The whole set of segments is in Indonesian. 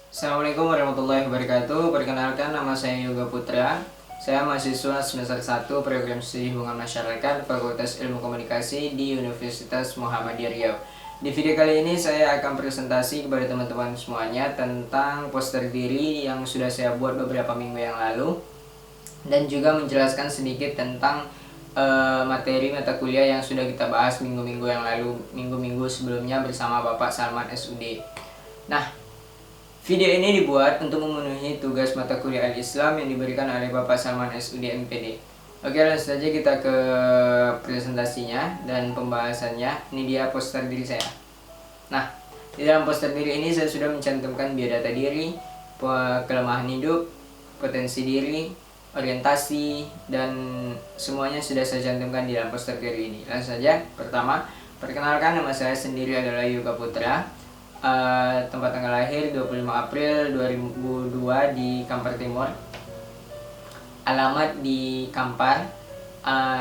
Assalamualaikum warahmatullahi wabarakatuh. Perkenalkan, nama saya Yoga Putra. Saya mahasiswa semester 1 Program Studi Hubungan Masyarakat Fakultas Ilmu Komunikasi di Universitas Muhammadiyah Riau. Di video kali ini saya akan presentasi kepada teman-teman semuanya tentang poster diri yang sudah saya buat beberapa minggu yang lalu, dan juga menjelaskan sedikit tentang materi mata kuliah yang sudah kita bahas minggu-minggu yang lalu, minggu-minggu sebelumnya bersama Bapak Salman SUD. Nah, video ini dibuat untuk memenuhi tugas mata kuliah Al-Islam yang diberikan oleh Bapak Salman SUD MPD. Oke, langsung saja kita ke presentasinya dan pembahasannya. Ini dia poster diri saya. Nah, di dalam poster diri ini saya sudah mencantumkan biodata diri, kelemahan hidup, potensi diri, orientasi, dan semuanya sudah saya cantumkan di dalam poster diri ini. Langsung saja. Pertama, perkenalkan, nama saya sendiri adalah Yoga Putra. Tempat tanggal lahir 25 April 2002 di Kampar Timur. Alamat di Kampar.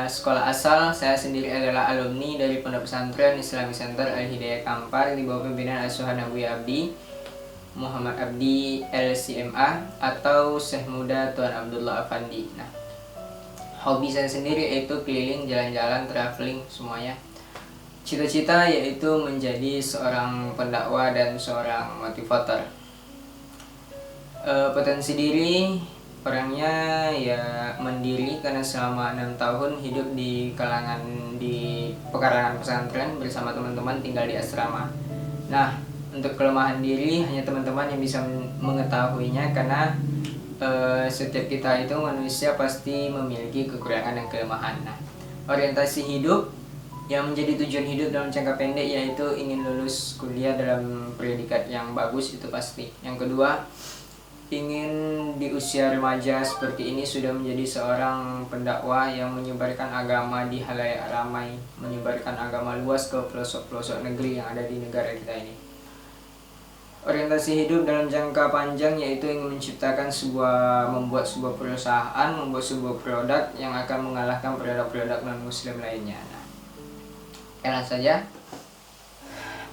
Sekolah asal saya sendiri adalah alumni dari Pondok Pesantren Islamic Center Al-Hidayah Kampar di bawah pimpinan Asuhan Abu Abdi Muhammad Abdi LCMA atau Syekh Muda Tuan Abdullah Afandi. Nah, hobi saya sendiri yaitu keliling, jalan-jalan, traveling, semuanya. Cita-cita yaitu menjadi seorang pendakwah dan seorang motivator. Potensi diri, orangnya ya mandiri karena selama 6 tahun hidup di pekarangan pesantren bersama teman-teman, tinggal di asrama. Nah, untuk kelemahan diri hanya teman-teman yang bisa mengetahuinya, karena setiap kita itu manusia pasti memiliki kekurangan dan kelemahan. Nah, orientasi hidup yang menjadi tujuan hidup dalam jangka pendek yaitu ingin lulus kuliah dalam predikat yang bagus, itu pasti. Yang kedua, ingin di usia remaja seperti ini sudah menjadi seorang pendakwah yang menyebarkan agama di halayak ramai, menyebarkan agama luas ke pelosok-pelosok negeri yang ada di negara kita ini. Orientasi hidup dalam jangka panjang yaitu ingin membuat sebuah perusahaan, membuat sebuah produk yang akan mengalahkan produk-produk non-muslim lainnya. Nah, langsung saja.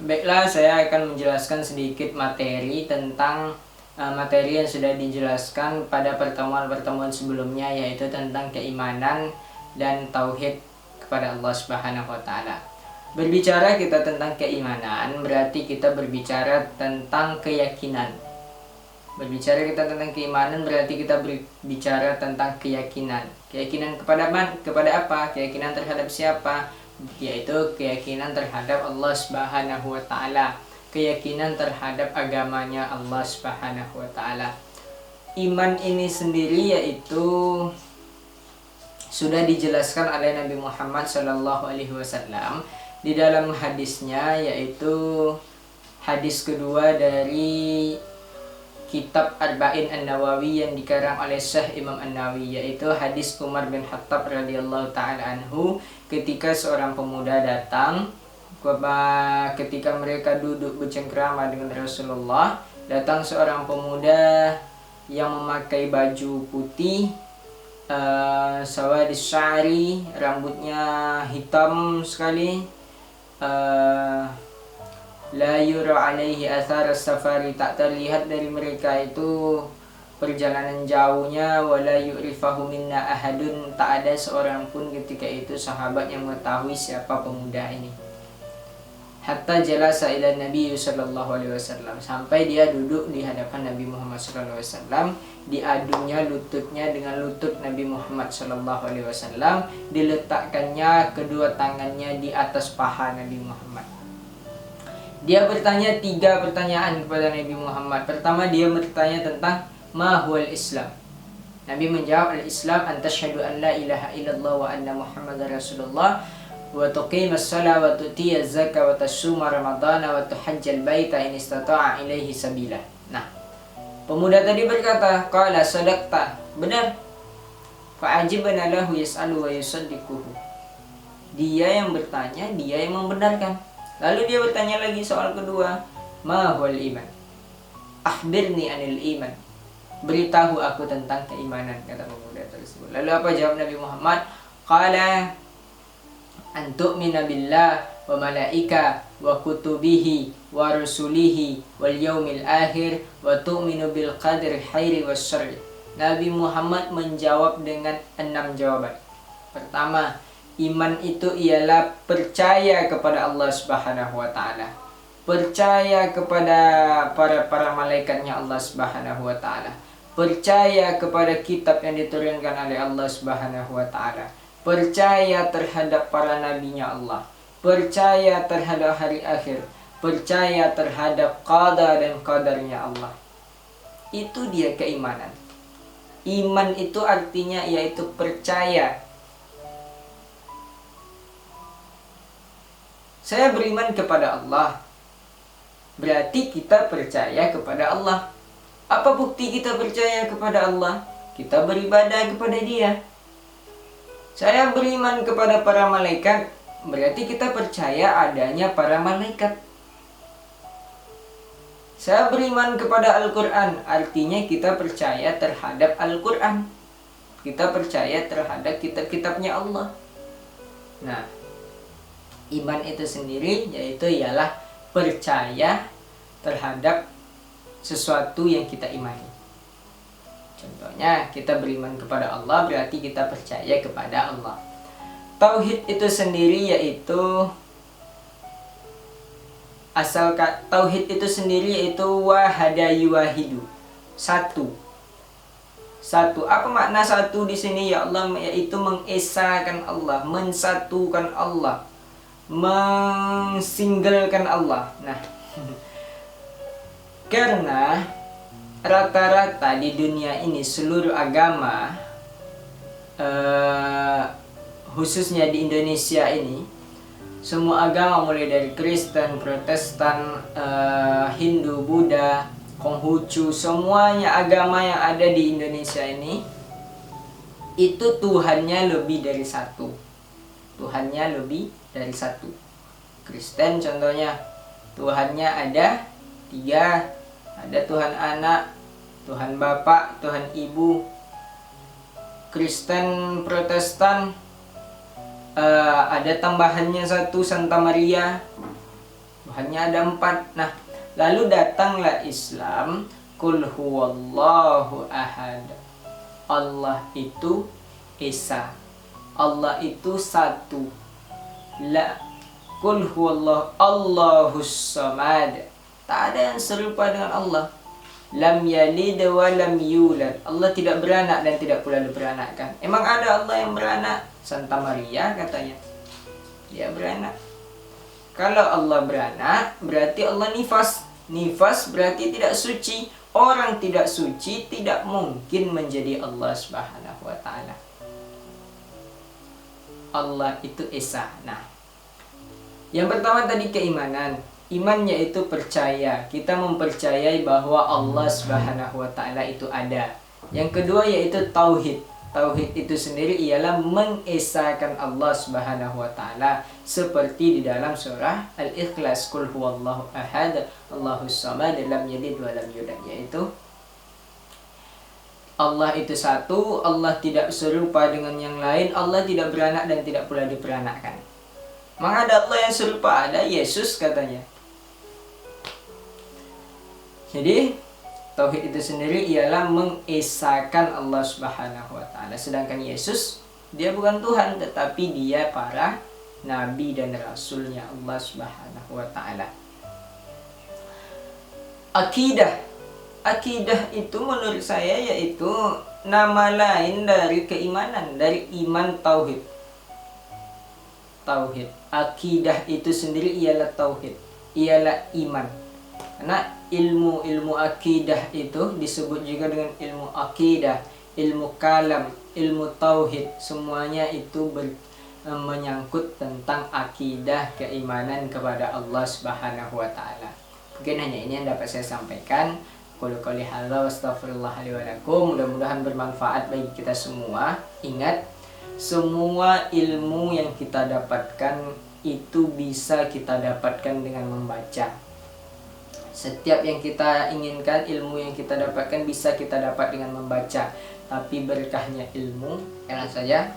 Baiklah, saya akan menjelaskan sedikit materi tentang materi yang sudah dijelaskan pada pertemuan-pertemuan sebelumnya, yaitu tentang keimanan dan tauhid kepada Allah Subhanahu wa taala. Berbicara kita tentang keimanan berarti kita berbicara tentang keyakinan. Berbicara kita tentang keimanan berarti kita berbicara tentang keyakinan. Keyakinan kepada apa? Keyakinan terhadap siapa? Yaitu keyakinan terhadap Allah Subhanahu wa taala, keyakinan terhadap agamanya Allah Subhanahu wa taala. Iman ini sendiri yaitu sudah dijelaskan oleh Nabi Muhammad SAW di dalam hadisnya, yaitu hadis kedua dari kitab Arba'in An-Nawawi yang dikarang oleh Syekh Imam An-Nawawi, yaitu hadis Umar bin Khattab radhiyallahu ta'ala anhu ketika seorang pemuda datang, ketika mereka duduk bercengkrama dengan Rasulullah, datang seorang pemuda yang memakai baju putih, sawadis sya'ri, rambutnya hitam sekali, la yura alaihi athar as-safari, tak terlihat dari mereka itu perjalanan jauhnya, wala yu'rifahu minna ahadun, tak ada seorang pun ketika itu sahabat yang mengetahui siapa pemuda ini. Hatta jalasa ila Nabi sallallahu alaihi wasallam, sampai dia duduk di hadapan Nabi Muhammad sallallahu alaihi wasallam, diadunya lututnya dengan lutut Nabi Muhammad sallallahu alaihi wasallam, diletakkannya kedua tangannya di atas paha Nabi Muhammad. Dia bertanya 3 pertanyaan kepada Nabi Muhammad. Pertama, dia bertanya tentang ma huwal Islam. Nabi menjawab, al-Islam an tasyhadu an la ilaha illallah wa anna Muhammadar Rasulullah wa tuqimas shalah wa tu'tiyaz zakah wa tasuma ramadhana wa tuhajjal baita in istata'a ilaihi sabila. Nah, pemuda tadi berkata, qala sadaqta, benar. Fa'ajibna lahu yas'alu wa yusaddiquhu. Dia yang bertanya, dia yang membenarkan. Lalu dia bertanya lagi soal kedua, ma huwal iman? Akhbirni anil iman. Beritahu aku tentang keimanan, kata pemuda tersebut. Lalu apa jawab Nabi Muhammad? Qala an tu'mina billah wa malaika wa kutubihi wa rusulihi wal yaumil akhir wa tu'minu bil qadri khairi was syarri. Nabi Muhammad menjawab dengan 6 jawaban. Pertama, iman itu ialah percaya kepada Allah Subhanahu wa taala. Percaya kepada para malaikatnya Allah Subhanahu wa taala. Percaya kepada kitab yang diturunkan oleh Allah Subhanahu wa taala. Percaya terhadap para nabinya Allah. Percaya terhadap hari akhir. Percaya terhadap qada dan qadarnya Allah. Itu dia keimanan. Iman itu artinya yaitu percaya. Saya beriman kepada Allah. Berarti kita percaya kepada Allah. Apa bukti kita percaya kepada Allah? Kita beribadah kepada Dia. Saya beriman kepada para malaikat. Berarti kita percaya adanya para malaikat. Saya beriman kepada Al-Quran. Artinya kita percaya terhadap Al-Quran. Kita percaya terhadap kitab-kitabnya Allah. Nah, iman itu sendiri yaitu ialah percaya terhadap sesuatu yang kita imani. Contohnya, kita beriman kepada Allah berarti kita percaya kepada Allah. Tauhid itu sendiri yaitu tauhid itu sendiri yaitu wahada yuwahidu. Satu. Apa makna satu di sini ya Allah? Yaitu mengesakan Allah, mensatukan Allah, mengsinggalkan Allah. Nah, karena rata-rata di dunia ini seluruh agama, khususnya di Indonesia ini, semua agama mulai dari Kristen, Protestan, Hindu, Buddha, Konghucu, semuanya agama yang ada di Indonesia ini itu Tuhannya lebih dari satu. Tuhannya lebih dari satu. Kristen contohnya Tuhannya ada 3. Ada Tuhan Anak, Tuhan Bapa, Tuhan Ibu. Kristen Protestan ada tambahannya 1, Santa Maria. Tuhannya ada 4. Nah, lalu datanglah Islam, Qul huwallahu ahad. Allah itu esa. Allah itu satu. La Qul huwallahu Allahus samad. Tak ada yang serupa dengan Allah. Lam yalid wa lam yulad. Allah tidak beranak dan tidak pula diperanakkan. Emang ada Allah yang beranak? Santa Maria katanya dia beranak. Kalau Allah beranak berarti Allah nifas. Nifas berarti tidak suci. Orang tidak suci tidak mungkin menjadi Allah Subhanahu wa taala. Allah itu esa. Nah, yang pertama tadi keimanan. Iman yaitu percaya. Kita mempercayai bahwa Allah Subhanahu wa taala itu ada. Yang kedua yaitu tauhid. Tauhid itu sendiri ialah mengesahkan Allah Subhanahu wa taala seperti di dalam surah Al-Ikhlas, Qul huwallahu ahad, Allahus samad, lam yalid wa lam yulad, yaitu Allah itu satu, Allah tidak serupa dengan yang lain, Allah tidak beranak dan tidak pula diperanakkan. Maka ada Allah yang serupa, ada Yesus katanya. Jadi tauhid itu sendiri ialah mengesahkan Allah Subhanahu wa taala. Sedangkan Yesus dia bukan Tuhan, tetapi dia para nabi dan rasulnya Allah Subhanahu wa taala. Akidah. Akidah itu menurut saya yaitu nama lain dari keimanan, dari iman tauhid. Tauhid. Akidah itu sendiri ialah tauhid, ialah iman. Karena ilmu akidah itu disebut juga dengan ilmu akidah, ilmu kalam, ilmu tauhid. Semuanya itu menyangkut tentang akidah keimanan kepada Allah Subhanahu wa taala. Mungkin hanya ini yang dapat saya sampaikan. Qul qouli hadza wa astaghfirullah li wa lakum. Mudah-mudahan bermanfaat bagi kita semua. Ingat, semua ilmu yang kita dapatkan itu bisa kita dapatkan dengan membaca. Setiap yang kita inginkan, ilmu yang kita dapatkan bisa kita dapat dengan membaca. Tapi berkahnya ilmu, enak saja